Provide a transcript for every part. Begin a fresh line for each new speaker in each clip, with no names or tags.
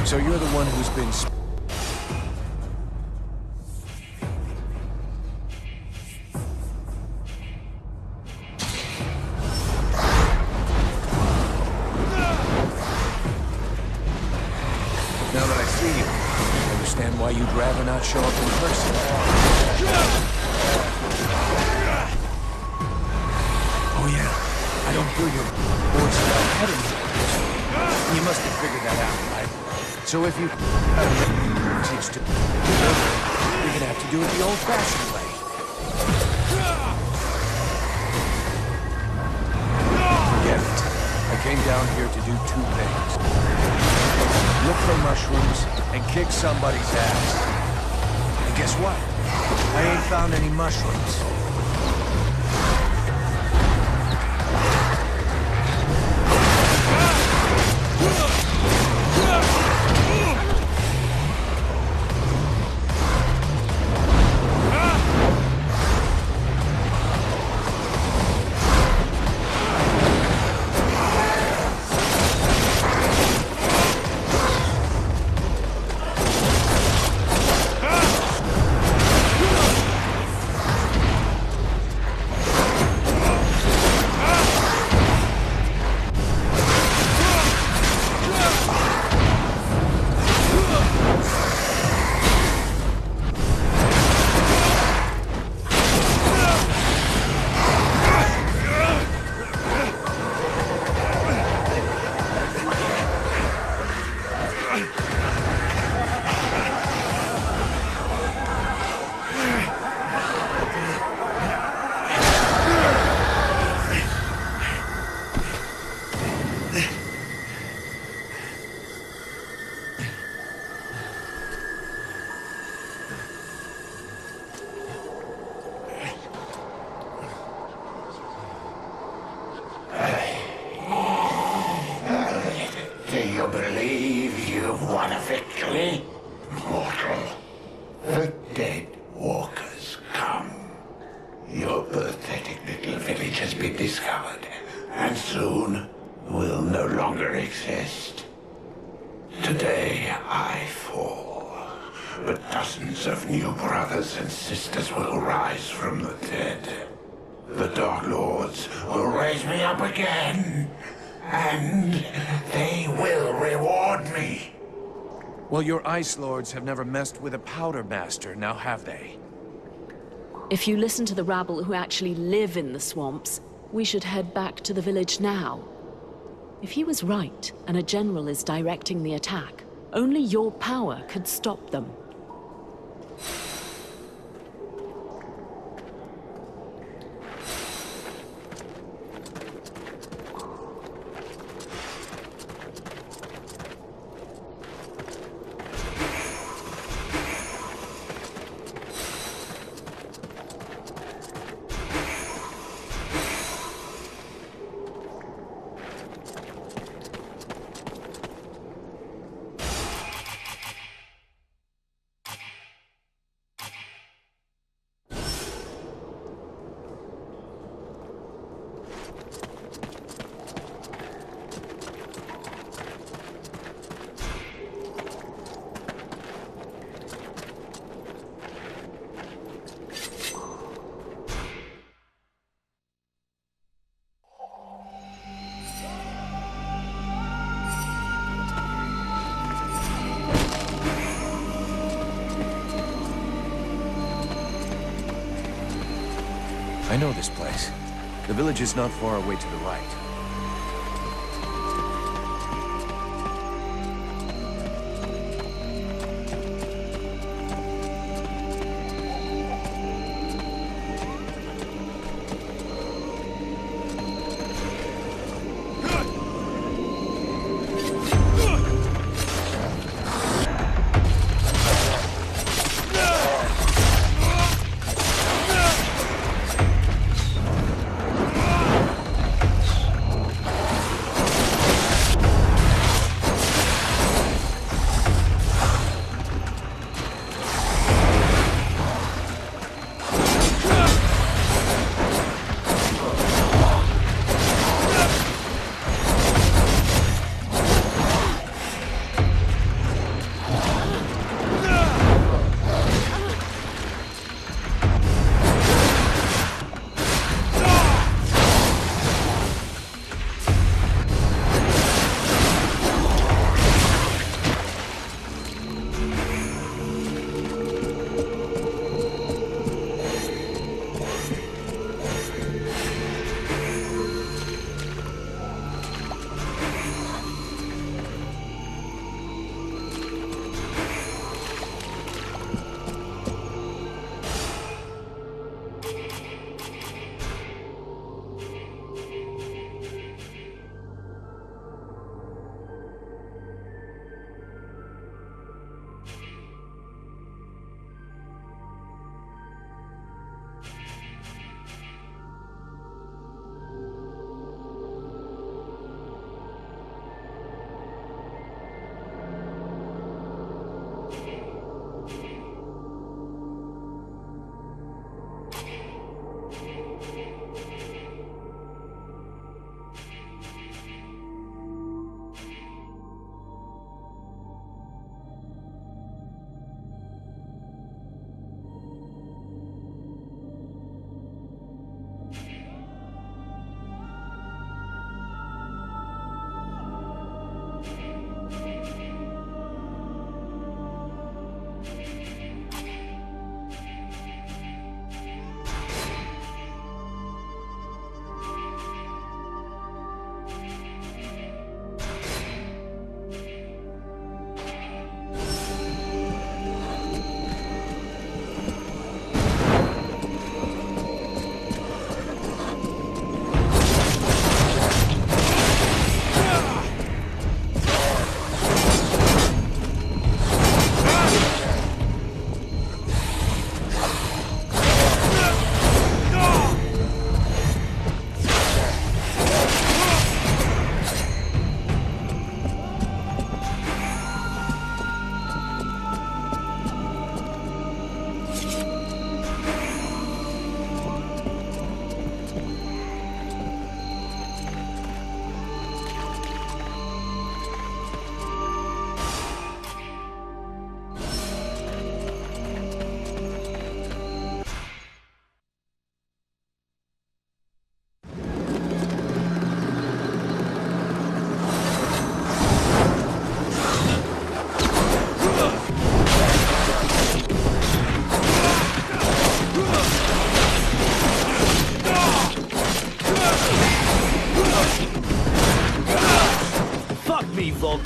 So you're the one who's been... Now that I see you, I understand why you'd rather not show up in person. Oh yeah, I don't feel your voice without heading. You must have figured that out, right? So if you teach to... you're gonna have to do it the old-fashioned way. Forget it. I came down here to do two things. Look for mushrooms and kick somebody's ass. And guess what? I ain't found any mushrooms.
Do you believe you've won a victory, mortal? The dead walkers come. Your pathetic little village has been discovered, and soon will no longer exist. Today I fall, but dozens of new brothers and sisters will rise from the dead. The Dark Lords will raise me up again, and they will reward me.
Well, your Ice Lords have never messed with a Powder Master, now have they?
If you listen to the rabble who actually live in the swamps, we should head back to the village now. If he was right, and a general is directing the attack, only your power could stop them.
I know this place. The village is not far away to the right.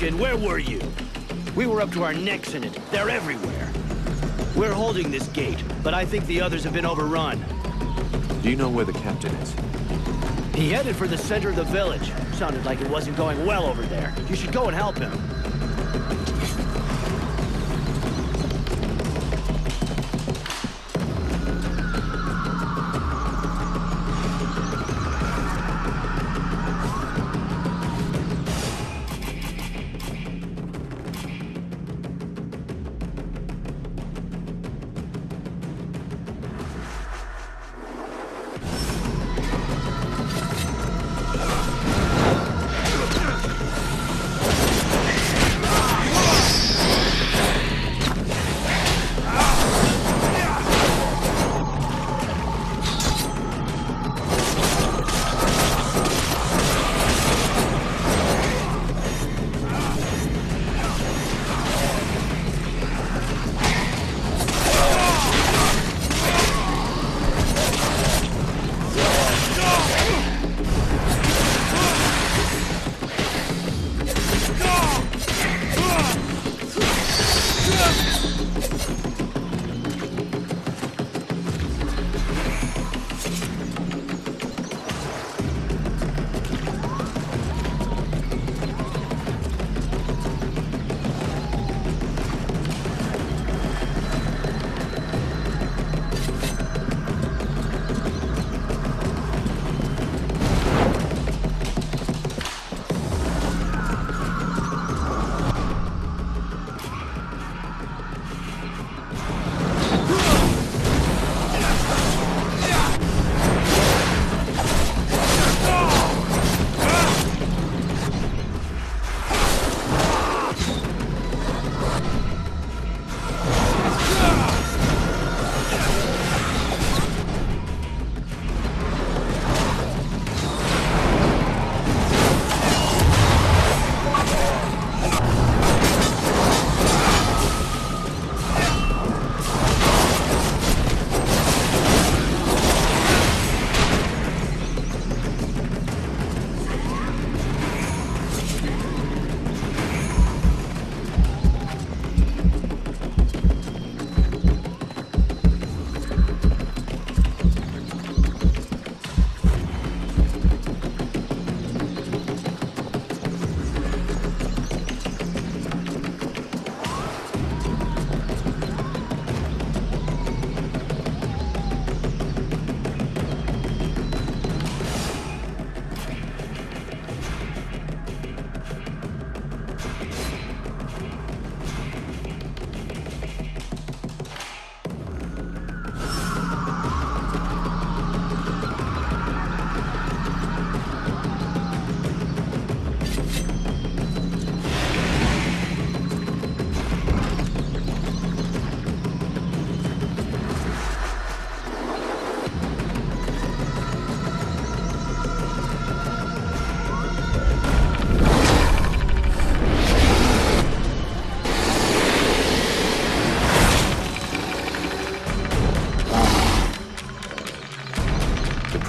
Captain, where were you? We were up to our necks in it. They're everywhere. We're holding this gate, but I think the others have been overrun.
Do you know where the captain is?
He headed for the center of the village. Sounded like it wasn't going well over there. You should go and help him.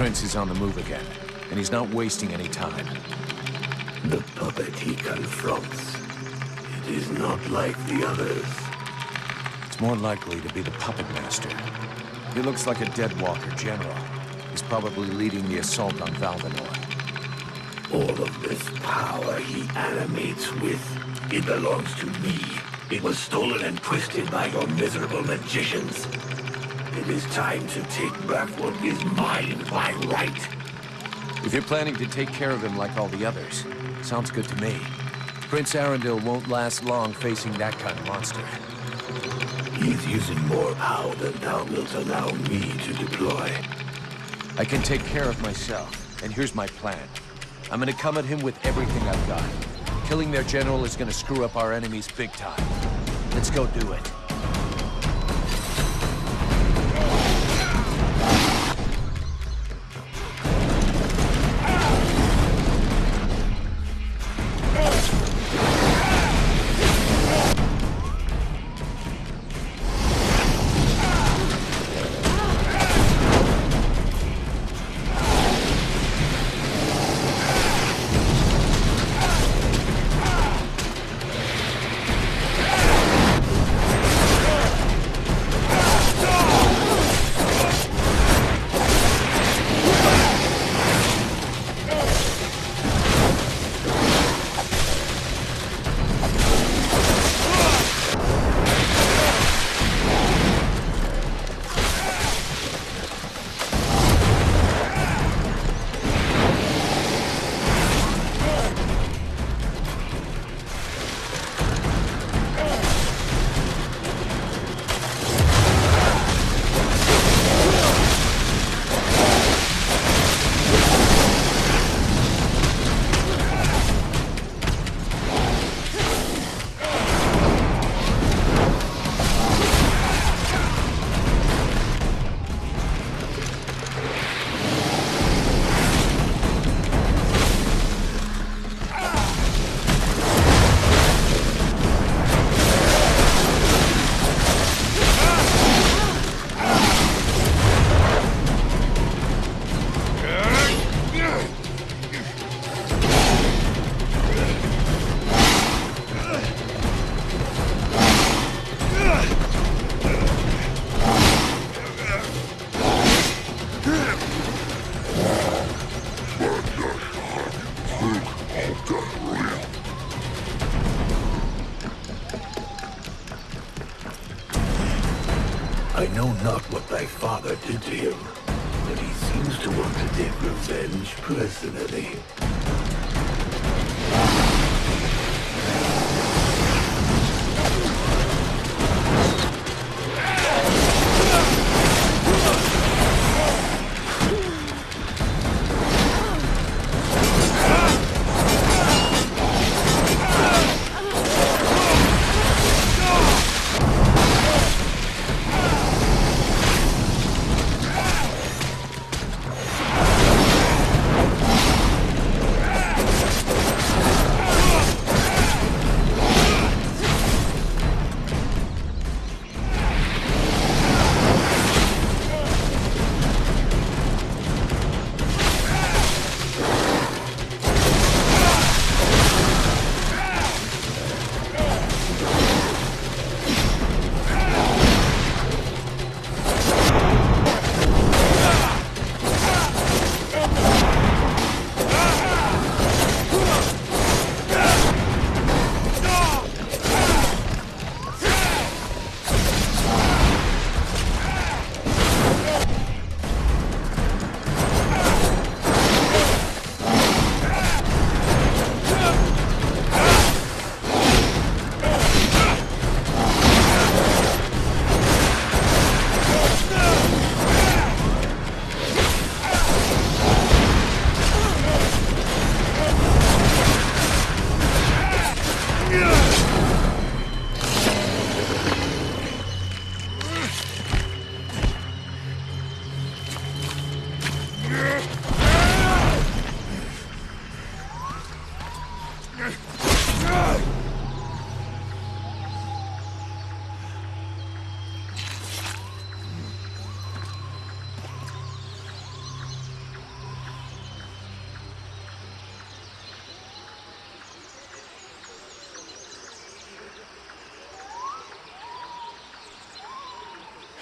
Prince is on the move again, and he's not wasting any time.
The puppet he confronts, it is not like the others.
It's more likely to be the puppet master. He looks like a dead walker general. He's probably leading the assault on Valdenor.
All of this power he animates with, it belongs to me. It was stolen and twisted by your miserable magicians. It is time to take back what is mine by right.
If you're planning to take care of him like all the others, sounds good to me. Prince Arundel won't last long facing that kind of monster.
He's using more power than thou wilt allow me to deploy.
I can take care of myself, and here's my plan. I'm gonna come at him with everything I've got. Killing their general is gonna screw up our enemies big time. Let's go do it.
I know not what thy father did to him, but he seems to want to take revenge personally.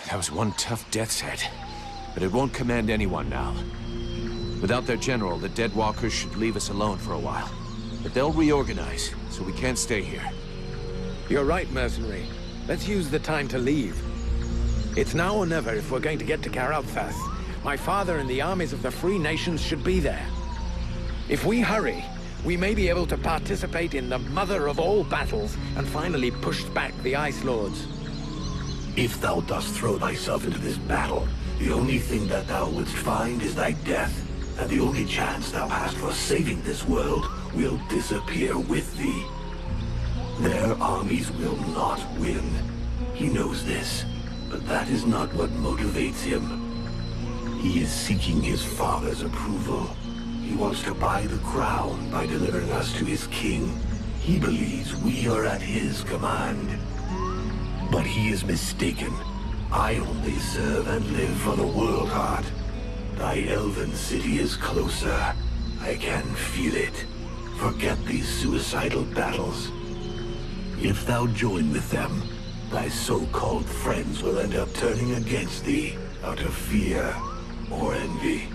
That was one tough death's head, but it won't command anyone now. Without their general, the dead walkers should leave us alone for a while. But they'll reorganize, so we can't stay here.
You're right, mercenary. Let's use the time to leave. It's now or never if we're going to get to Karathas. My father and the armies of the Free Nations should be there. If we hurry, we may be able to participate in the mother of all battles and finally push back the Ice Lords.
If thou dost throw thyself into this battle, the only thing that thou wouldst find is thy death, and the only chance thou hast for saving this world will disappear with thee. Their armies will not win. He knows this, but that is not what motivates him. He is seeking his father's approval. He wants to buy the crown by delivering us to his king. He believes we are at his command. But he is mistaken. I only serve and live for the World Heart. Thy elven city is closer. I can feel it. Forget these suicidal battles. If thou join with them, thy so-called friends will end up turning against thee out of fear or envy.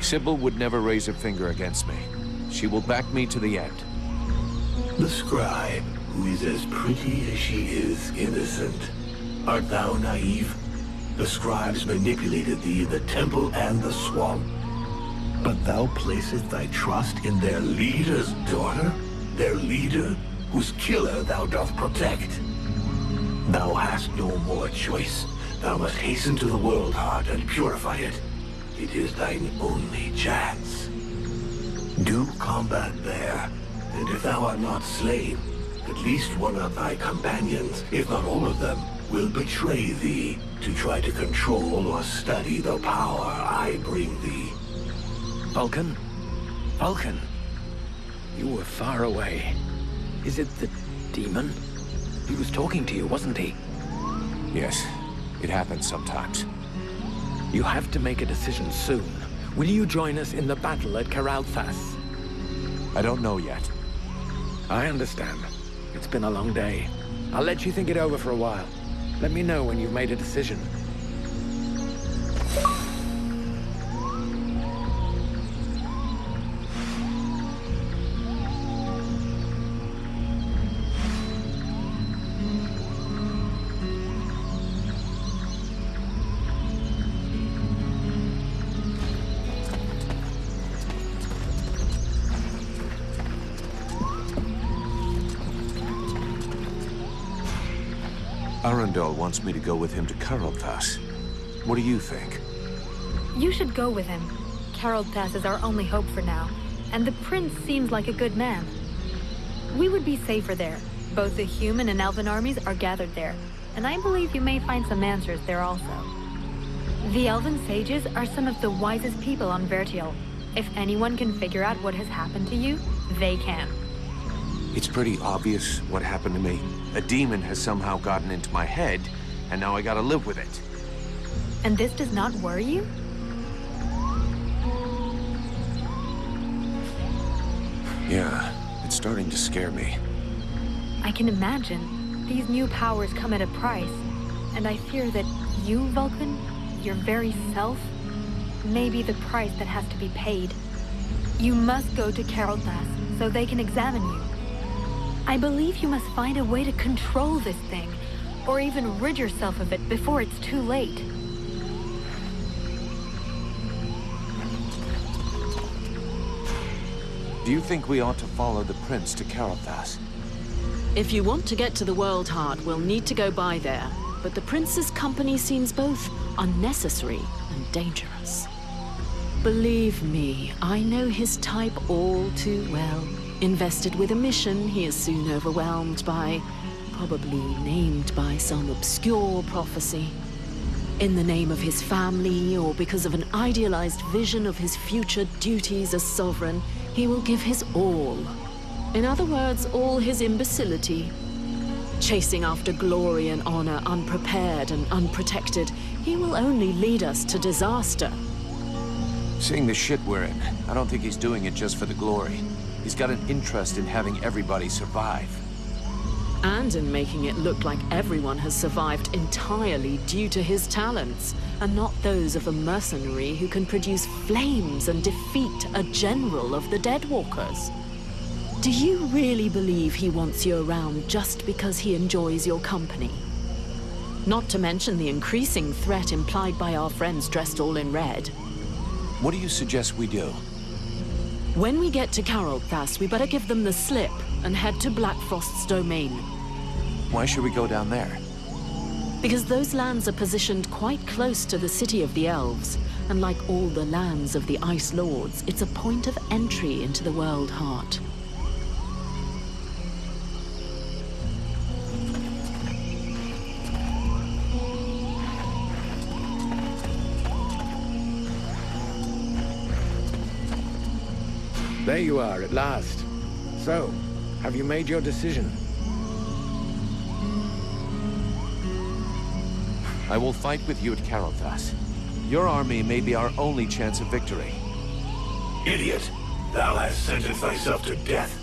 Sybil would never raise a finger against me. She will back me to the end.
The scribe, who is as pretty as she is innocent. Art thou naive? The scribes manipulated thee in the temple and the swamp. But thou placest thy trust in their leader's daughter? Their leader, whose killer thou doth protect? Thou hast no more choice. Thou must hasten to the World Heart and purify it. It is thine only chance. Do combat there, and if thou art not slain, at least one of thy companions, if not all of them, will betray thee to try to control or study the power I bring thee.
Vulcan? Vulcan? You were far away. Is it the demon? He was talking to you, wasn't he?
Yes, it happens sometimes.
You have to make a decision soon. Will you join us in the battle at Karathas?
I don't know yet.
I understand. It's been a long day. I'll let you think it over for a while. Let me know when you've made a decision.
Arundel wants me to go with him to Carolthas. What do you think?
You should go with him. Carolthas is our only hope for now, and the prince seems like a good man. We would be safer there. Both the human and elven armies are gathered there, and I believe you may find some answers there also. The elven sages are some of the wisest people on Vertial. If anyone can figure out what has happened to you, they can.
It's pretty obvious what happened to me. A demon has somehow gotten into my head, and now I gotta live with it.
And this does not worry you?
Yeah, it's starting to scare me.
I can imagine. These new powers come at a price, and I fear that you, Vulcan, your very self, may be the price that has to be paid. You must go to Carolthas so they can examine you. I believe you must find a way to control this thing, or even rid yourself of it before it's too late.
Do you think we ought to follow the prince to Carolthas?
If you want to get to the World Heart, we'll need to go by there. But the prince's company seems both unnecessary and dangerous. Believe me, I know his type all too well. Invested with a mission, he is soon overwhelmed by, probably named by some obscure prophecy. In the name of his family, or because of an idealized vision of his future duties as sovereign, he will give his all. In other words, all his imbecility. Chasing after glory and honor unprepared and unprotected, he will only lead us to disaster.
Seeing the shit we're in, I don't think he's doing it just for the glory. He's got an interest in having everybody survive.
And in making it look like everyone has survived entirely due to his talents, and not those of a mercenary who can produce flames and defeat a general of the Deadwalkers. Do you really believe he wants you around just because he enjoys your company? Not to mention the increasing threat implied by our friends dressed all in red.
What do you suggest we do?
When we get to Carolthas, we better give them the slip and head to Blackfrost's domain.
Why should we go down there?
Because those lands are positioned quite close to the city of the elves, and like all the lands of the Ice Lords, it's a point of entry into the World Heart.
There you are, at last. So, have you made your decision?
I will fight with you at Carolthas. Your army may be our only chance of victory.
Idiot! Thou hast sentenced thyself to death.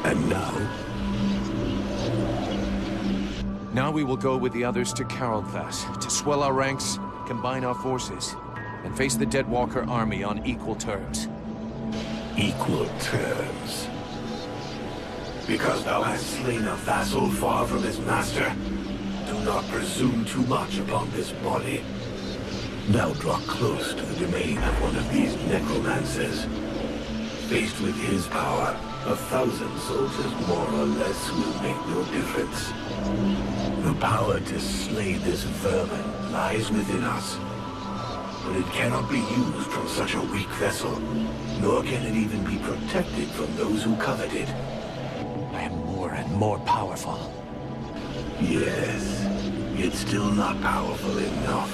And now?
Now we will go with the others to Carolthas, to swell our ranks, combine our forces, and face the Deadwalker army on equal terms.
Equal terms. Because thou hast slain a vassal far from his master, do not presume too much upon this body. Thou draw close to the domain of one of these necromancers. Faced with his power, 1,000 soldiers more or less will make no difference. The power to slay this vermin lies within us. But it cannot be used from such a weak vessel, nor can it even be protected from those who covet it.
I am more and more powerful.
Yes, yet still not powerful enough.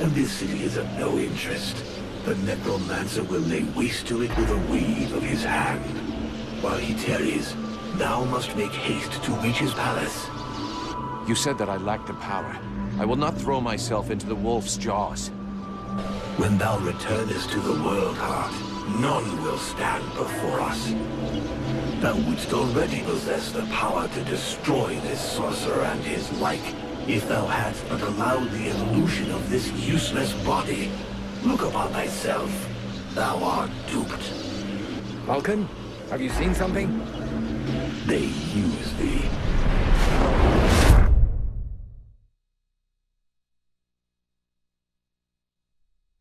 And this city is of no interest. The necromancer will lay waste to it with a wave of his hand. While he tarries, thou must make haste to reach his palace.
You said that I lacked the power. I will not throw myself into the wolf's jaws.
When thou returnest to the world heart, none will stand before us. Thou wouldst already possess the power to destroy this sorcerer and his like, if thou hadst but allowed the evolution of this useless body. Look upon thyself. Thou art duped.
Vulcan, have you seen something?
They use thee.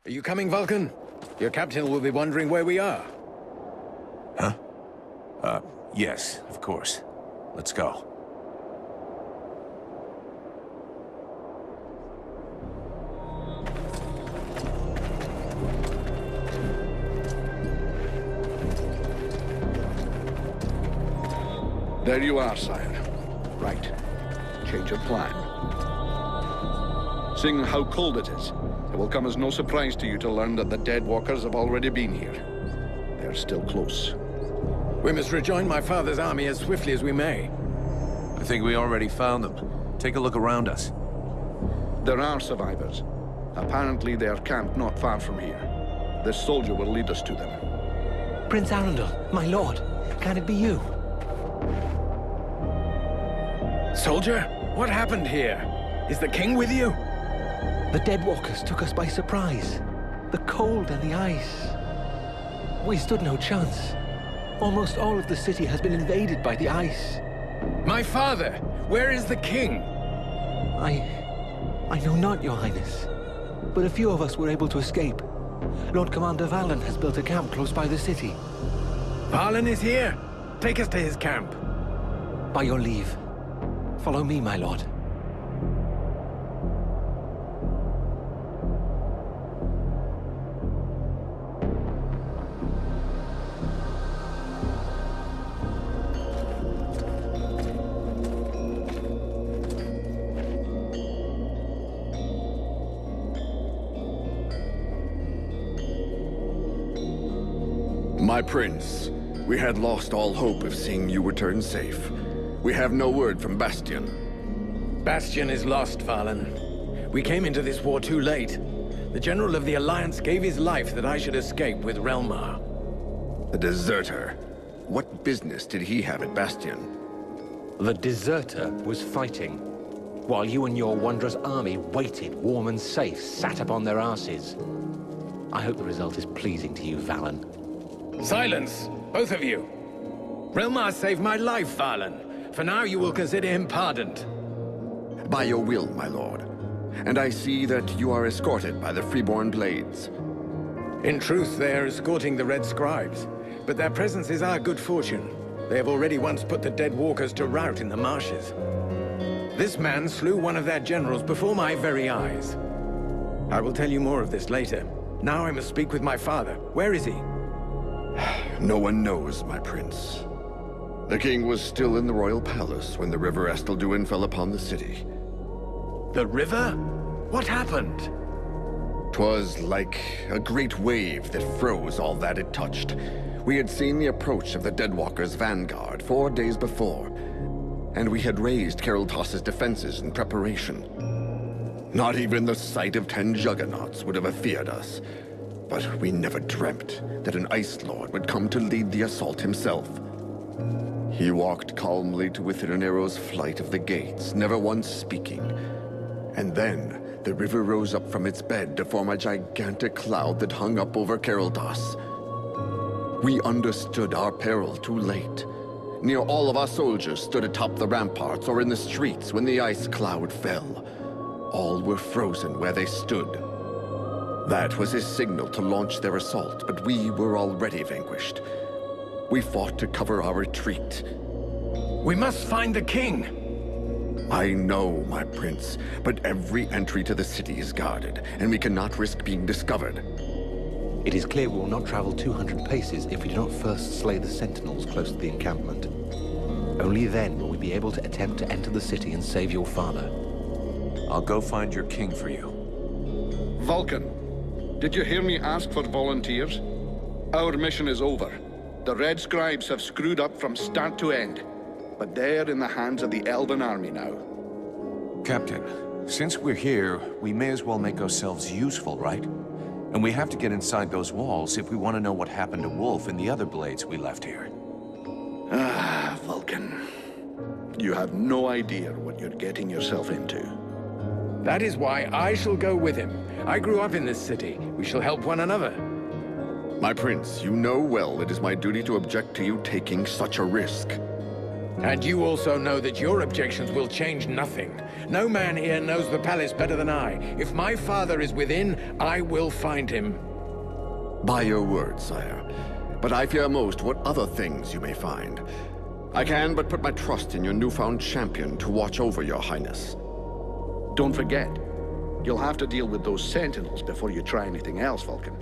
Are you coming, Vulcan? Your captain will be wondering where we are.
Huh? Yes, of course. Let's go.
There you are, sire. Right. Change of plan. Seeing how cold it is, it will come as no surprise to you to learn that the dead walkers have already been here. They're still close.
We must rejoin my father's army as swiftly as we may.
I think we already found them. Take a look around us.
There are survivors. Apparently they are camped not far from here. This soldier will lead us to them.
Prince Arundel, my lord, can it be you?
Soldier, what happened here? Is the king with you?
The dead walkers took us by surprise. The cold and the ice. We stood no chance. Almost all of the city has been invaded by the ice.
My father! Where is the king?
I know not, your highness. But a few of us were able to escape. Lord Commander Valen has built a camp close by the city.
Valen is here. Take us to his camp.
By your leave. Follow me, my lord.
My prince, we had lost all hope of seeing you return safe. We have no word from Bastion.
Bastion is lost, Valen. We came into this war too late. The General of the Alliance gave his life that I should escape with Relmar.
The deserter. What business did he have at Bastion?
The deserter was fighting, while you and your wondrous army waited warm and safe, sat upon their asses. I hope the result is pleasing to you, Valen.
Silence, both of you. Relmar saved my life, Valen. For now, you will consider him pardoned.
By your will, my lord. And I see that you are escorted by the Freeborn Blades.
In truth, they are escorting the Red Scribes, but their presence is our good fortune. They have already once put the dead walkers to rout in the marshes. This man slew one of their generals before my very eyes. I will tell you more of this later. Now I must speak with my father. Where is he?
No one knows, my prince. The king was still in the royal palace when the river Estelduin fell upon the city.
The river? What happened?
'Twas like a great wave that froze all that it touched. We had seen the approach of the Deadwalkers' vanguard 4 days before, and we had raised Kariltos' defenses in preparation. Not even the sight of 10 juggernauts would have feared us. But we never dreamt that an Ice Lord would come to lead the assault himself. He walked calmly to within an arrow's flight of the gates, never once speaking. And then, the river rose up from its bed to form a gigantic cloud that hung up over Kariltos. We understood our peril too late. Near all of our soldiers stood atop the ramparts or in the streets when the ice cloud fell. All were frozen where they stood. That was his signal to launch their assault, but we were already vanquished. We fought to cover our retreat.
We must find the king!
I know, my prince, but every entry to the city is guarded, and we cannot risk being discovered.
It is clear we will not travel 200 paces if we do not first slay the sentinels close to the encampment. Only then will we be able to attempt to enter the city and save your father.
I'll go find your king for you.
Vulcan, did you hear me ask for volunteers? Our mission is over. The Red Scribes have screwed up from start to end. But they're in the hands of the Elven army now.
Captain, since we're here, we may as well make ourselves useful, right? And we have to get inside those walls if we want to know what happened to Wolf and the other blades we left here.
Ah, Vulcan. You have no idea what you're getting yourself into.
That is why I shall go with him. I grew up in this city. We shall help one another.
My prince, you know well it is my duty to object to you taking such a risk.
And you also know that your objections will change nothing. No man here knows the palace better than I. If my father is within, I will find him.
By your word, sire. But I fear most what other things you may find. I can but put my trust in your newfound champion to watch over your highness.
Don't forget, you'll have to deal with those sentinels before you try anything else, Vulcan.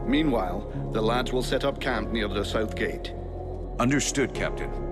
Meanwhile, the lads will set up camp near the south gate.
Understood, Captain.